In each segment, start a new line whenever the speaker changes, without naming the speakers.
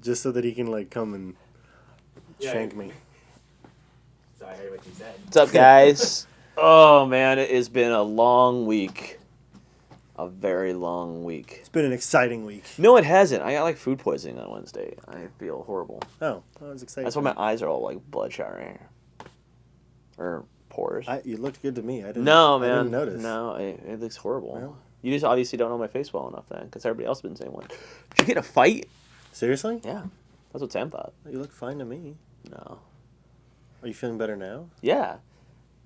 just so that he can like come and shank me.
So I heard what you said.
What's up, guys? Oh man, it has been a long week. A very long week.
It's been an exciting week.
No, it hasn't. I got like food poisoning on Wednesday. I feel horrible.
Oh, that was exciting.
That's why my eyes are all like bloodshot right here. Or pores.
You looked good to me. I didn't notice.
No, it looks horrible.
Well.
You just obviously don't know my face well enough then, because everybody else has been saying one. Did you get in a fight?
Seriously?
Yeah. That's what Sam thought.
You look fine to me.
No.
Are you feeling better now?
Yeah.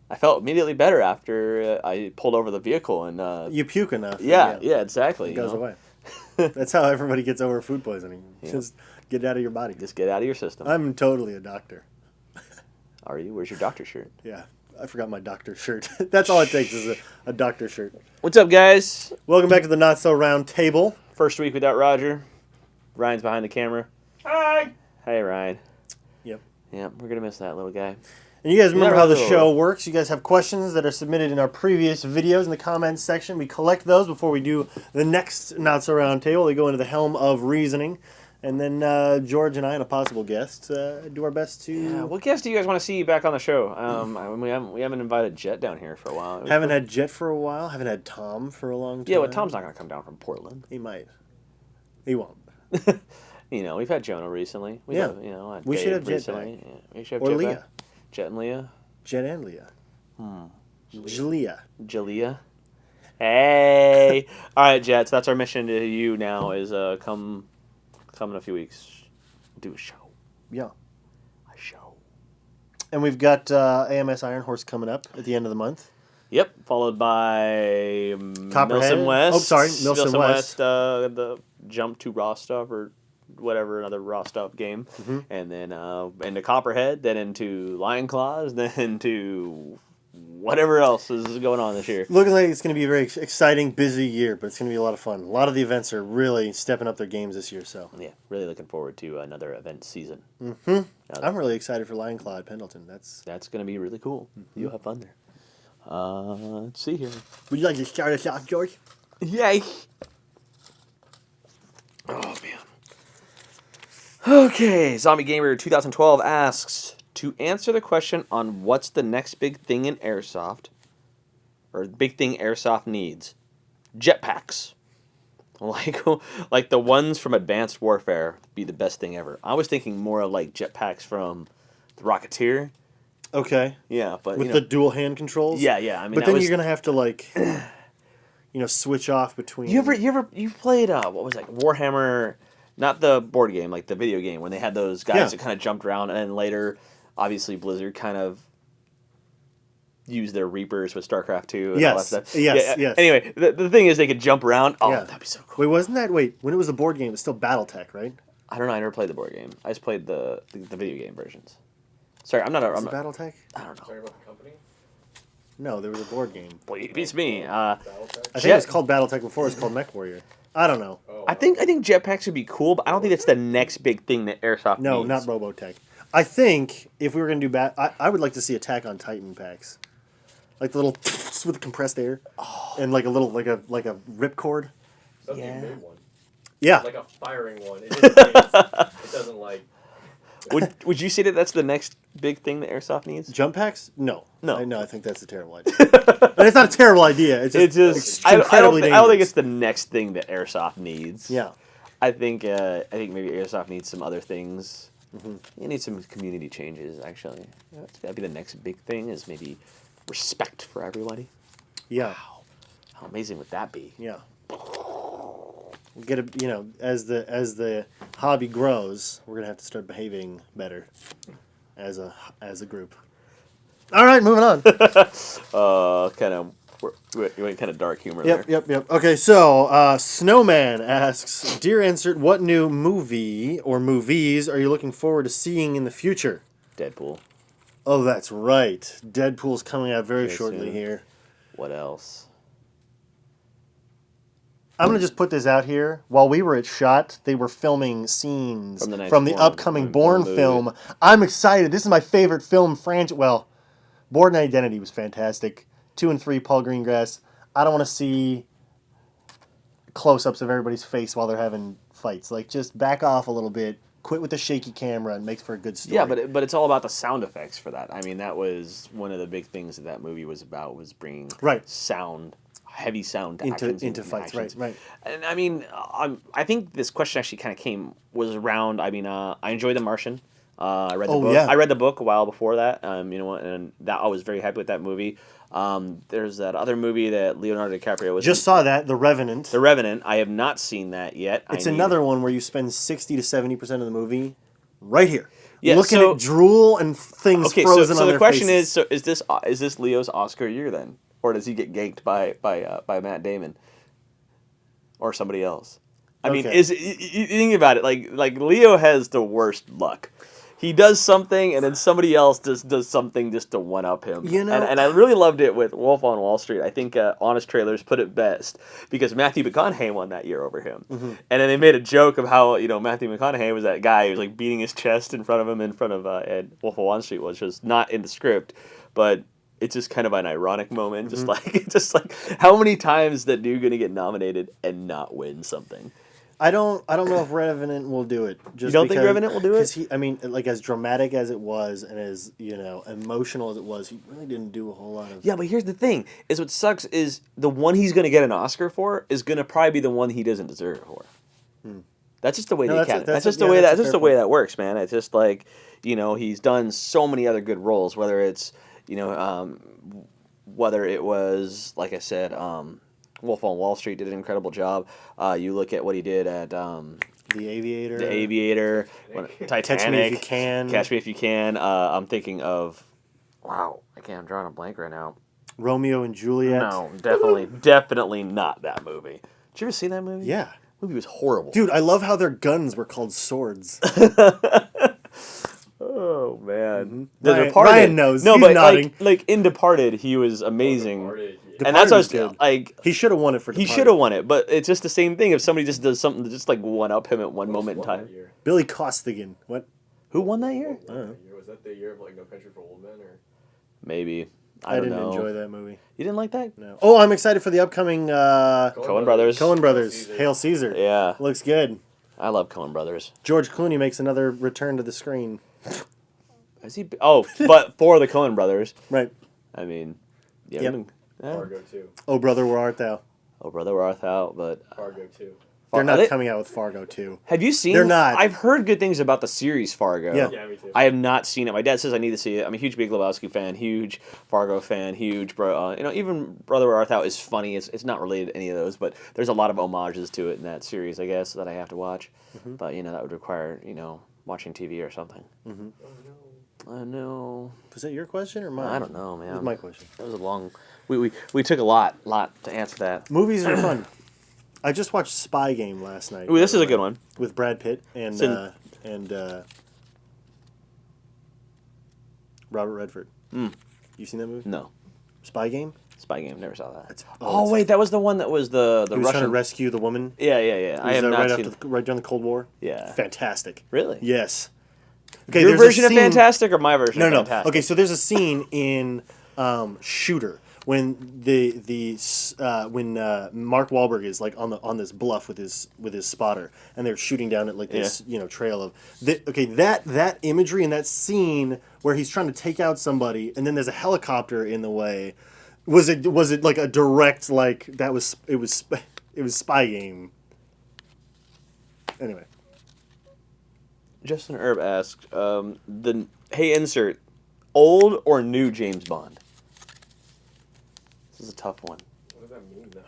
I felt immediately better after I pulled over the vehicle and...
You puke enough.
Yeah, exactly.
It goes away. That's how everybody gets over food poisoning. Yeah. Just get it out of your body.
Just get it out of your system.
I'm totally a doctor.
Are you? Where's your doctor shirt?
Yeah. I forgot my doctor shirt. That's all it takes is a doctor shirt.
What's up, guys?
Welcome back to the Not So Round Table.
First week without Roger. Ryan's behind the camera.
Hi!
Hey, Ryan.
Yep.
Yep, we're going to miss that little guy.
And you guys remember how the show works. You guys have questions that are submitted in our previous videos in the comments section. We collect those before we do the next Not So Round Table. They go into the helm of reasoning. And then George and I and a possible guest do our best to...
Yeah, what guest do you guys want to see back on the show? We haven't invited Jet down here for a while.
Haven't had Jet for a while. Haven't had Tom for a long time.
Yeah, well, Tom's not going to come down from Portland.
He might. He won't.
We've had Jonah recently. We should have Jet back. Yeah, we should have
or
Jet
Leah.
Back. Jet and Leah.
Jet and Leah.
Jalea. Hey! All right, Jet, so that's our mission to you now is come in a few weeks. Do a show.
Yeah.
A show.
And we've got AMS Iron Horse coming up at the end of the month.
Yep, followed by
Copperhead.
Milson West.
Oh, sorry, Milson West.
The jump to Rostov or whatever, another Rostov game.
Mm-hmm.
And then into Copperhead, then into Lion Claws, then into whatever else is going on this year.
Looking like it's going to be a very exciting, busy year, but it's going to be a lot of fun. A lot of the events are really stepping up their games this year. So
yeah, really looking forward to another event season.
Mm-hmm. I'm really excited for Lion Claw at Pendleton. That's
going to be really cool. Mm-hmm. You'll have fun there. Let's see here.
Would you like to start us off, George?
Yay! Oh, man. Okay, Zombie Gamer 2012 asks, to answer the question on what's the next big thing in Airsoft, or big thing Airsoft needs, jetpacks. Like the ones from Advanced Warfare would be the best thing ever. I was thinking more of like jetpacks from the Rocketeer.
Okay.
Yeah, but
with the dual hand controls.
Yeah. I mean,
but then you're gonna have to like, switch off between.
You've played what was it, like Warhammer, not the board game, like the video game when they had those guys that kind of jumped around, and then later, obviously Blizzard kind of used their Reapers with StarCraft 2 and all that stuff.
Yes.
Anyway, the thing is they could jump around. Oh, that'd be so cool.
Wait, when it was a board game, it was still BattleTech, right?
I don't know. I never played the board game. I just played the video game versions. Sorry, I'm not.
Was it BattleTech?
I don't know.
Sorry about the company?
No, there was a board game.
Boy, it beats me.
I think it was called BattleTech before. It was called MechWarrior. I don't know.
I think jetpacks would be cool, but I don't think that's the next big thing that Airsoft needs.
No, not Robotech. I think if we were going to do I would like to see Attack on Titan packs, like the little with the compressed air, and like a little like a ripcord.
Something made one.
Yeah.
Like a firing one. It doesn't like.
Would you say that that's the next big thing that Airsoft needs?
Jump packs? No.
No.
I think that's a terrible idea. And it's not a terrible idea. It's just
I don't
dangerous.
think it's the next thing that Airsoft needs.
Yeah.
I think maybe Airsoft needs some other things.
Mm-hmm.
It needs some community changes, actually. That's got to be the next big thing is maybe respect for everybody.
Yeah.
Wow. How amazing would that be?
Yeah. Get as the hobby grows, we're gonna have to start behaving better as a group. All right, moving on.
You went kind of dark humor there.
Yep. Okay, so Snowman asks, "Dear Insert, what new movie or movies are you looking forward to seeing in the future?"
Deadpool.
Oh, that's right. Deadpool's coming out very shortly
soon.
here.
What else?
I'm going to just put this out here. While we were at SHOT, they were filming scenes from the upcoming Bourne film. I'm excited. This is my favorite film franchise. Well, Bourne Identity was fantastic. 2 and 3, Paul Greengrass. I don't want to see close-ups of everybody's face while they're having fights. Like, just back off a little bit. quit with the shaky camera and makes for a good story.
Yeah, but it's all about the sound effects for that. I mean, that was one of the big things that movie was about, was bringing sound, heavy sound to
into fights.
Actions.
Right.
And I mean, I think this question actually kind of was around. I mean, I enjoyed The Martian. I read the book.
Yeah.
I read the book a while before that. You know, and that I was very happy with that movie. There's that other movie that Leonardo DiCaprio was
just saw that, The Revenant.
The Revenant. I have not seen that yet.
It's another one where you spend 60 to 70% of the movie right here.
Yeah,
looking at drool and things frozen on their faces.
So the question is, is this Leo's Oscar year then? Or does he get ganked by Matt Damon? Or somebody else? I mean, you think about it, like Leo has the worst luck. He does something, and then somebody else does something just to one-up him. You know? And I really loved it with Wolf on Wall Street. I think Honest Trailers put it best, because Matthew McConaughey won that year over him. Mm-hmm. And then they made a joke of how, you know, Matthew McConaughey was that guy who was like beating his chest in front of him in front of Wolf on Wall Street, which was not in the script, but it's just kind of an ironic moment. Mm-hmm. Just like how many times is that dude gonna get nominated and not win something?
I don't know if Revenant will do it.
You don't think Revenant will do it?
I mean, like, as dramatic as it was and as, you know, emotional as it was, he really didn't do a whole lot of...
Yeah, but here's the thing, is what sucks is the one he's going to get an Oscar for is going to probably be the one he doesn't deserve it for. That's just the way that's just the way that works, man. It's just like, you know, he's done so many other good roles, whether it's, you know, whether it was, like I said, Wolf on Wall Street did an incredible job. You look at what he did at
The Aviator.
Titanic.
Catch Me If You Can.
Catch Me If You Can. I'm thinking of, wow, I'm drawing a blank right now.
Romeo and Juliet.
No, definitely not that movie. Did you ever see that movie?
Yeah.
The movie was horrible.
Dude, I love how their guns were called swords.
Oh man,
Ryan knows.
No,
he's
but
nodding.
like in Departed, he was amazing.
Departed,
and that's what I was like.
He should have won it for Departed.
He should have won it, but it's just the same thing. If somebody just does something to just like one up him at one moment in time.
Billy Costigan. What?
Who won that year?
I don't know.
Was that the year of like No Country for Old Men, or?
Maybe.
I didn't enjoy that movie.
You didn't like that?
No. Oh, I'm excited for the upcoming
Coen Brothers.
Coen Brothers. Hail Caesar.
Yeah.
Looks good.
I love Coen Brothers.
George Clooney makes another return to the screen.
Is he? Oh, but for the Coen Brothers.
Right.
I mean, yeah.
Yep.
Fargo 2.
Oh, Brother, Where Art Thou?
Oh, Brother, Where Art Thou? But
Fargo 2.
They're not coming out with Fargo 2.
Have you seen?
They're not.
I've heard good things about the series Fargo.
Yeah,
me too.
I have not seen it. My dad says I need to see it. I'm a huge Big Lebowski fan, huge Fargo fan, huge you know, even Brother Where Art Thou is funny. It's not related to any of those, but there's a lot of homages to it in that series, I guess, that I have to watch. Mm-hmm. But you know, that would require, you know, watching TV or something. Mm-hmm. I know.
Was that your question or mine?
I don't know, man.
It was my question.
It was a long. We took a lot to answer that.
Movies are fun. I just watched Spy Game last night.
Ooh, this is a good one.
With Brad Pitt and Robert Redford. You seen that movie?
No.
Spy Game?
Spy Game. Never saw that.
Wait,
that was the one that was the
he was
Russian.
Trying to rescue the woman.
Yeah. I have not
right
seen.
right during the Cold War.
Yeah.
Fantastic.
Really?
Yes. Okay,
your version of Fantastic or my version?
No,
of Fantastic?
Okay, so there's a scene in Shooter when when Mark Wahlberg is like on this bluff with his spotter, and they're shooting down at like this trail of that imagery and that scene where he's trying to take out somebody, and then there's a helicopter in the way. Was it like a direct like that was it was Spy Game. Anyway.
Justin Erb asks, hey, insert, old or new James Bond? This is a tough one.
What does that mean, though?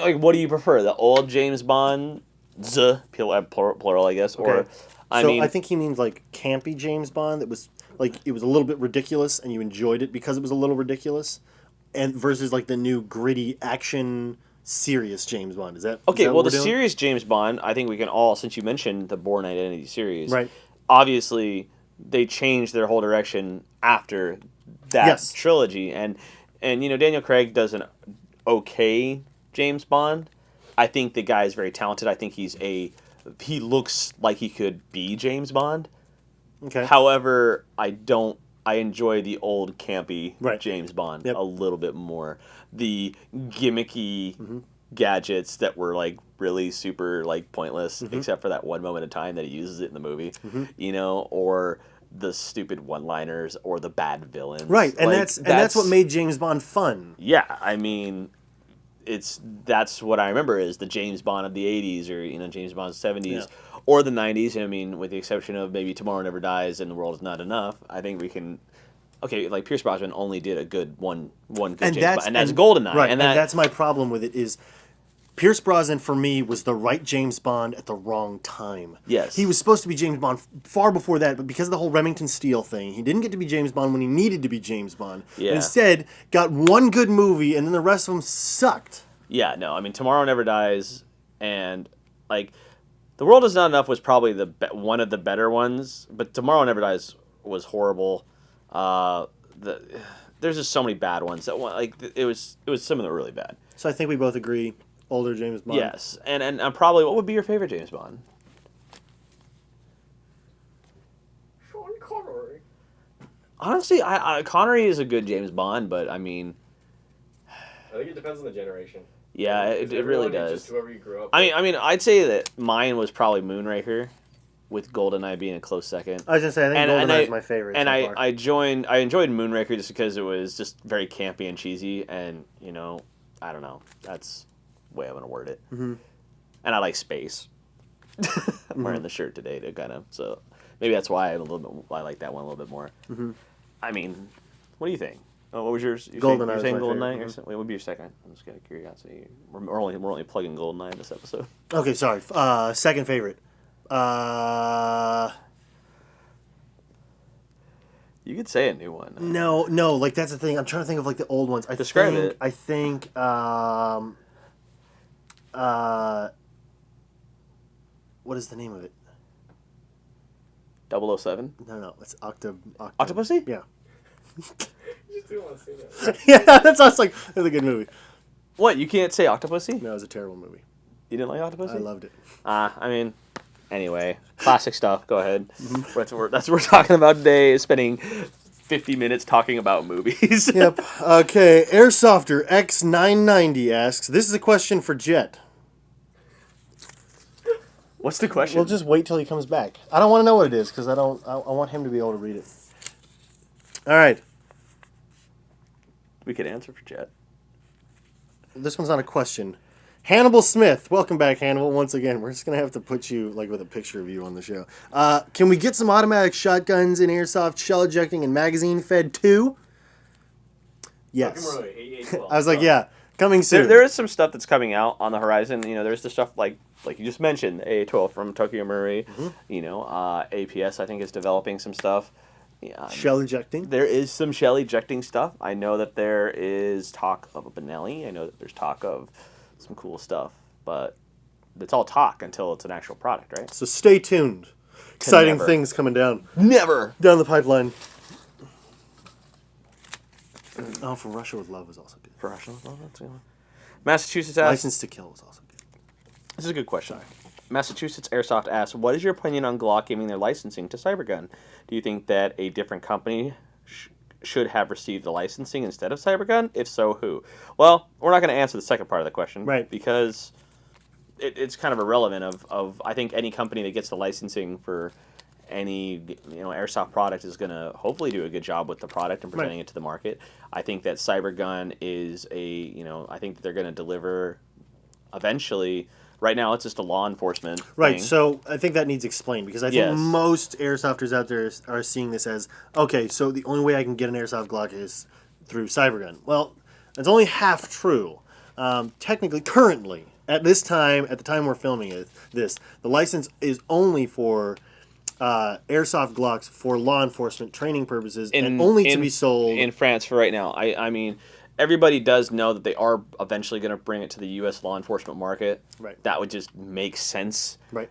Like, what do you prefer, the old James Bond, plural, I guess,
okay.
Or, I
think he means, like, campy James Bond that was, like, it was a little bit ridiculous and you enjoyed it because it was a little ridiculous, and versus, like, the new gritty action serious James Bond. Is that
okay?
Well,
the serious James Bond, I think we can all, since you mentioned the Bourne Identity series,
right?
Obviously, they changed their whole direction after that trilogy, and you know, Daniel Craig does an okay James Bond. I think the guy is very talented. I think he looks like he could be James Bond.
Okay.
However, I enjoy the old campy
right.
James Bond a little bit more. The gimmicky gadgets that were like really super like pointless,
Mm-hmm.
except for that one moment in time that he uses it in the movie, you know, or the stupid one-liners or the bad villains.
Right, and
like,
that's what made James Bond fun.
Yeah, I mean, that's what I remember is the James Bond of the 80s or, you know, James Bond 70s or the 90s. I mean, with the exception of maybe Tomorrow Never Dies and The World Is Not Enough, I think we can. Okay, like Pierce Brosnan only did a good one good James Bond, and that's GoldenEye.
Right,
and
and that's my problem with it is Pierce Brosnan for me was the right James Bond at the wrong time.
Yes.
He was supposed to be James Bond far before that, but because of the whole Remington Steele thing, he didn't get to be James Bond when he needed to be James Bond.
Yeah.
And instead, got one good movie, and then the rest of them sucked.
Yeah, no, I mean, Tomorrow Never Dies, and, like, The World Is Not Enough was probably one of the better ones, but Tomorrow Never Dies was horrible. There's just so many bad ones. It was some of them really bad.
So I think we both agree, older James Bond.
Yes, and probably, what would be your favorite James Bond?
Sean Connery.
Honestly, Connery is a good James Bond, but, I mean...
I think it depends on the generation.
Yeah, it really does.
Just whoever you grew up
I mean, I'd say that mine was probably Moonraker, with GoldenEye being a close second.
I was gonna say I think GoldenEye is my favorite.
And
so
I
far.
I enjoyed Moonraker just because it was just very campy and cheesy, and you know, I don't know, that's the way I'm gonna word it.
Mm-hmm.
And I like space. I'm wearing the shirt today to kind of, so maybe that's why I like that one a little bit more.
Mm-hmm.
I mean, what do you think? Oh, what was yours?
GoldenEye
You're
was
saying
my
GoldenEye?
favorite.
What would be your second? I'm just out of curiosity. We're only plugging GoldenEye in this episode.
Okay, sorry. Second favorite.
You could say a new one.
No, like that's the thing. I'm trying to think of like the old ones.
Describe it.
I think what is the name of it?
007?
No, it's
Octopussy?
Yeah.
You just didn't want to say that.
Yeah, that's like that's a good movie.
What, you can't say Octopussy?
No, it was a terrible movie.
You didn't like Octopussy?
I loved it.
I mean, anyway, classic stuff. Go ahead. That's what we're talking about today, is spending 50 minutes talking about movies.
Yep. Okay, Airsofter X990 asks, this is a question for Jet.
What's the question?
We'll just wait till he comes back. I don't want to know what it is, because I want him to be able to read it. All right.
We could answer for Jet.
This one's not a question. Hannibal Smith. Welcome back, Hannibal. Once again, we're just going to have to put you like with a picture of you on the show. Can we get some automatic shotguns in airsoft, shell ejecting, and magazine fed too? Yes. I was like, yeah, coming soon.
There is some stuff that's coming out on the horizon. You know, there's the stuff like you just mentioned, A12 from Tokyo Marui. You know, APS I think is developing some stuff. Yeah,
shell ejecting?
There is some shell ejecting stuff. I know that there is talk of a Benelli. I know that there's talk of some cool stuff, but it's all talk until it's an actual product, right?
So stay tuned. Exciting things coming down the pipeline. Oh, For Russia with Love was also good.
For Russia with Love, that's good. Massachusetts asks,
License to Kill was also good.
This is a good question. Massachusetts Airsoft asks, what is your opinion on Glock giving their licensing to Cybergun? Do you think that a different company should have received the licensing instead of Cybergun? If so, who? Well, we're not going to answer the second part of the question.
Right.
Because it's kind of irrelevant of I think any company that gets the licensing for any airsoft product is going to hopefully do a good job with the product and presenting it to the market. I think that Cybergun is I think that they're going to deliver eventually. Right now, it's just a law enforcement
Right,
thing.
so I think that needs explained, because I think most airsofters out there are seeing this as, okay, so the only way I can get an airsoft Glock is through Cybergun. Well, that's only half true. Technically, currently, at the time we're filming the license is only for airsoft Glocks for law enforcement training purposes and only to be sold
in France for right now. I mean, everybody does know that they are eventually going to bring it to the U.S. law enforcement market.
Right.
That would just make sense.
Right.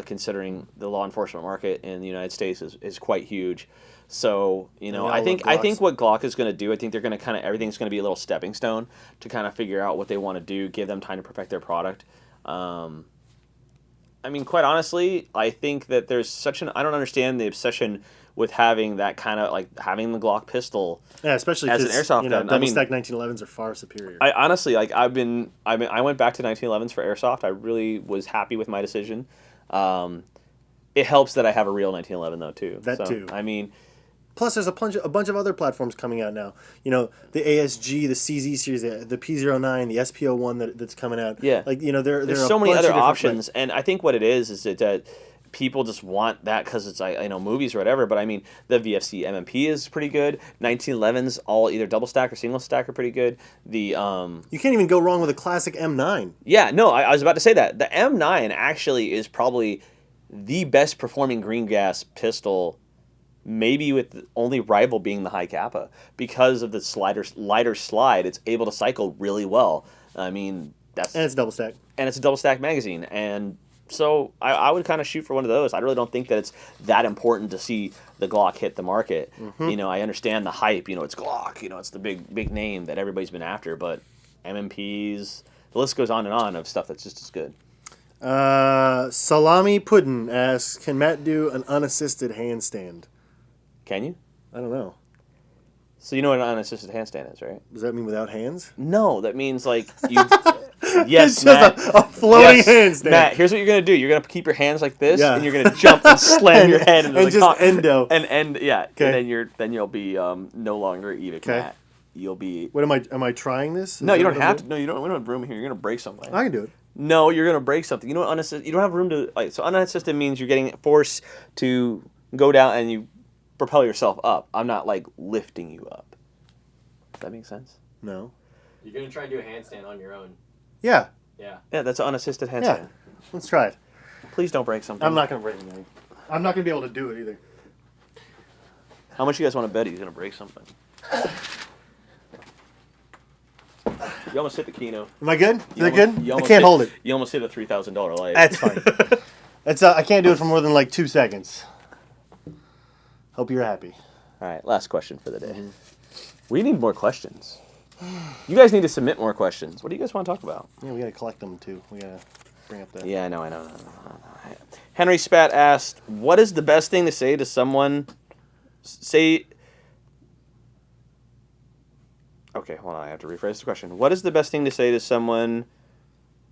Considering the law enforcement market in the United States is quite huge. So, I think what Glock is going to do, I think they're going to everything's going to be a little stepping stone to kind of figure out what they want to do, give them time to perfect their product. I mean, quite honestly, I think that there's I don't understand the obsession with having that kind of like having the Glock pistol.
Yeah, especially
as an airsoft gun.
Double stack 1911s are far superior.
I honestly like I went back to 1911s for airsoft. I really was happy with my decision. It helps that I have a real 1911 though too.
That too.
I mean,
plus there's a bunch of other platforms coming out now. You know, the ASG, the CZ series, the P09, the SP01 that's coming out.
Yeah.
Like, you know, there's
so many other options, and I think what it is that people just want that because it's I know movies or whatever. But I mean, the VFC MMP is pretty good. 1911s, all either double stack or single stack are pretty good. The
you can't even go wrong with a classic M9.
Yeah, no, I was about to say that the M9 actually is probably the best performing green gas pistol, maybe with the only rival being the High Kappa because of the lighter slide. It's able to cycle really well. I mean,
and it's double stack.
And it's a double stack magazine, and so I would kind of shoot for one of those. I really don't think that it's that important to see the Glock hit the market. Mm-hmm. You know, I understand the hype. You know, it's Glock. You know, it's the big name that everybody's been after. But MMPs, the list goes on and on of stuff that's just as good.
Salami Puddin asks, can Matt do an unassisted handstand?
Can you?
I don't know.
So you know what an unassisted handstand is, right?
Does that mean without hands?
No, that means like you. Yes,
it's
Matt.
Just a floating handstand.
Matt, here's what you're gonna do. You're gonna keep your hands like this, and you're gonna jump and slam your head into
and
the
just endo.
And yeah,
okay.
And then you'll be no longer Evike Matt. You'll be.
What am I trying this?
No, you don't have to. No, you don't. We don't have room here. You're gonna break something.
I can do it.
No, you're gonna break something. You know what unassisted? You don't have room to like. So unassisted means you're getting force to go down and you propel yourself up. I'm not like lifting you up. Does that make sense?
No.
You're gonna try and do a handstand on your own.
Yeah.
Yeah.
Yeah, that's an unassisted handstand.
Yeah. Let's try it.
Please don't break something.
I'm not gonna break anything. I'm not gonna be able to do it either.
How much you guys want to bet he's gonna break something? You almost hit the Kino.
Am I good? Is that good? I can't hold it.
You almost hit a $3,000 light.
That's fine. I can't do it for more than like 2 seconds. Hope you're happy.
All right, last question for the day. Mm-hmm. We need more questions. You guys need to submit more questions. What do you guys want to talk about?
Yeah, we got to collect them too. We got to bring up that.
Yeah, I know. Henry Spat asked, what is the best thing to say to someone? Okay, hold on. I have to rephrase the question. What is the best thing to say to someone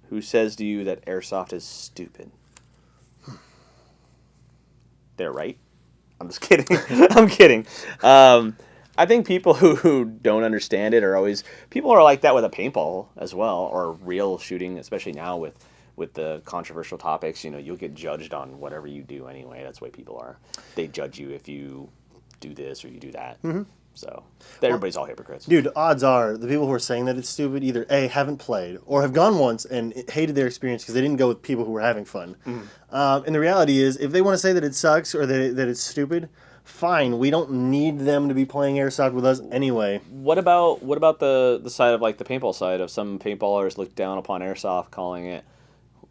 who says to you that airsoft is stupid? They're right. I'm just kidding. I'm kidding. I think people who don't understand it are always... People are like that with a paintball as well, or real shooting, especially now with the controversial topics. You know, you'll get judged on whatever you do anyway. That's the way people are. They judge you if you do this or you do that. Mm-hmm. So everybody's all hypocrites.
Dude, odds are the people who are saying that it's stupid either A, haven't played, or have gone once and hated their experience because they didn't go with people who were having fun. Mm-hmm. And the reality is, if they want to say that it sucks or that it's stupid, fine. We don't need them to be playing airsoft with us anyway.
What about the side of like the paintball side of some paintballers look down upon airsoft, calling it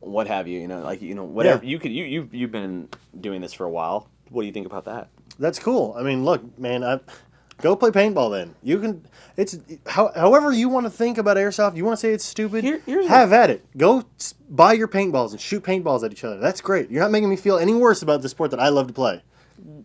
what have you? You know, like whatever. Yeah. You've been doing this for a while. What do you think about that?
That's cool. I mean, look, man, go play paintball then. You can. It's however you want to think about airsoft. You want to say it's stupid. Have at it. Go buy your paintballs and shoot paintballs at each other. That's great. You're not making me feel any worse about the sport that I love to play.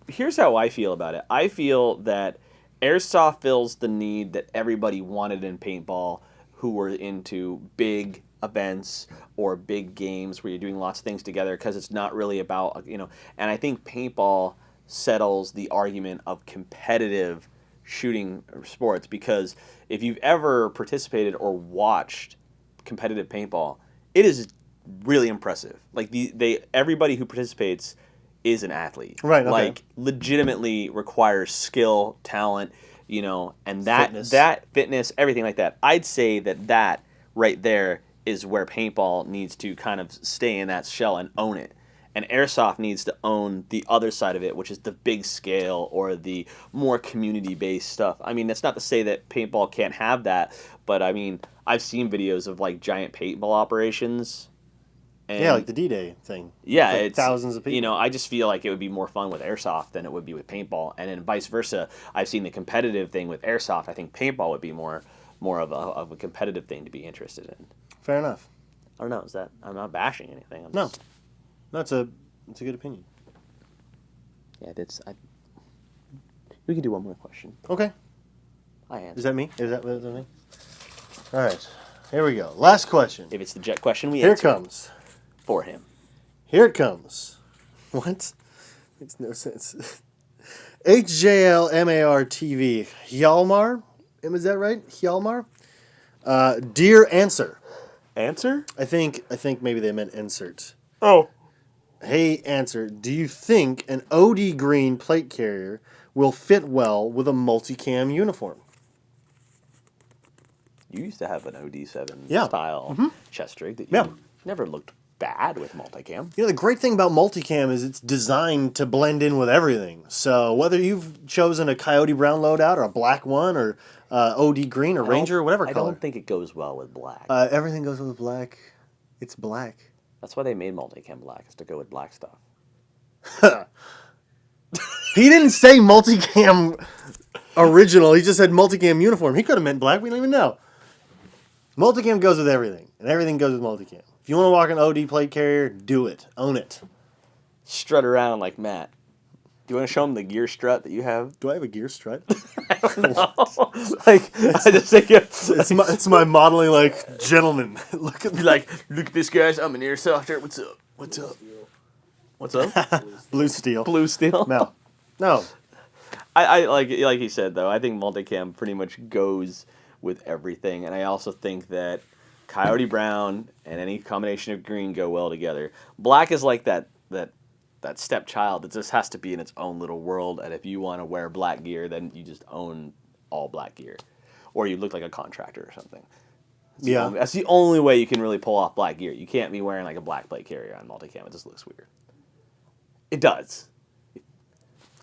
Here's how I feel about it. I feel that airsoft fills the need that everybody wanted in paintball who were into big events or big games where you're doing lots of things together because it's not really about, and I think paintball settles the argument of competitive shooting sports, because if you've ever participated or watched competitive paintball, it is really impressive. Like everybody who participates is an athlete.
Right. Okay.
Like legitimately requires skill, talent, and that fitness, everything like that. I'd say that right there is where paintball needs to kind of stay in that shell and own it. And airsoft needs to own the other side of it, which is the big scale or the more community-based stuff. I mean, that's not to say that paintball can't have that, but I mean, I've seen videos of like giant paintball operations. And
yeah, like the D-Day thing.
Yeah,
like
it's
thousands of people.
I just feel like it would be more fun with airsoft than it would be with paintball, and then vice versa. I've seen the competitive thing with airsoft. I think paintball would be more of a competitive thing to be interested in.
Fair enough.
I don't know. I'm not bashing anything.
No. That's a good opinion.
Yeah, We can do one more question.
Okay.
I answer.
Is that me? Is that me? All right. Here we go. Last question.
If it's the jet question, we
Here
answer.
Here comes.
For him.
Here it comes. What? Makes no sense. HJLMARTV. Hjalmar? Is that right? Hjalmar? Dear Answer.
Answer?
I think maybe they meant insert.
Oh.
Hey, Answer. Do you think an OD green plate carrier will fit well with a multicam uniform?
You used to have an OD7
Yeah.
style chest rig that you never looked bad with multicam.
You know, the great thing about multicam is it's designed to blend in with everything. So whether you've chosen a Coyote Brown loadout or a black one or OD green or Ranger or whatever color.
I don't think it goes well with black.
Everything goes with black. It's black.
That's why they made multicam black, is to go with black stuff.
He didn't say multicam original. He just said multicam uniform. He could have meant black. We don't even know. Multicam goes with everything, and everything goes with multicam. If you want to walk an OD plate carrier, do it. Own it.
Strut around like Matt. Do you want to show him the gear strut that you have?
Do I have a gear strut?
I don't know. I just think
it's my modeling, like, gentleman.
Look at this, guys. I'm an airsofter. What's up? What's up? What's up?
Blue steel.
Blue steel?
No.
I like he said, though, I think multicam pretty much goes with everything. And I also think that Coyote Brown and any combination of green go well together. Black is like that stepchild that just has to be in its own little world. And if you want to wear black gear, then you just own all black gear. Or you look like a contractor or something. That's the only way you can really pull off black gear. You can't be wearing like a black plate carrier on multicam. It just looks weird. It does.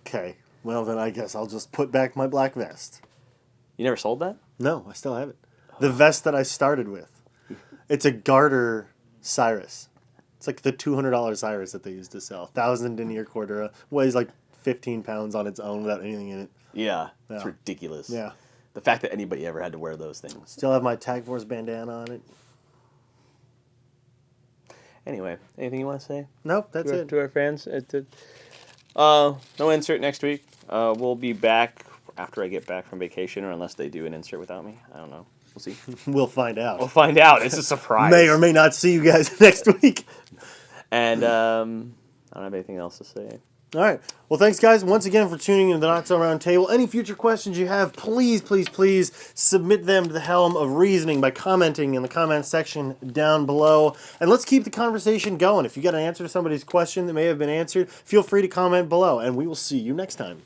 Okay. Well, then I guess I'll just put back my black vest.
You never sold that?
No, I still have it. The vest that I started with. It's a garter Cyrus. It's like the $200 Cyrus that they used to sell. 1,000 denier Cordura. Weighs like 15 pounds on its own without anything in it.
Yeah. It's ridiculous.
Yeah.
The fact that anybody ever had to wear those things.
Still have my Tag Force bandana on it.
Anyway, anything you want to say?
Nope, that's it.
To our fans? No insert next week. We'll be back after I get back from vacation, or unless they do an insert without me. I don't know. We'll see.
We'll find out.
It's a surprise.
May or may not see you guys next week.
And I don't have anything else to say.
All right. Well, thanks, guys, once again for tuning in to the Not So Round Table. Any future questions you have, please submit them to the Helm of Reasoning by commenting in the comment section down below. And let's keep the conversation going. If you got an answer to somebody's question that may have been answered, feel free to comment below, and we will see you next time.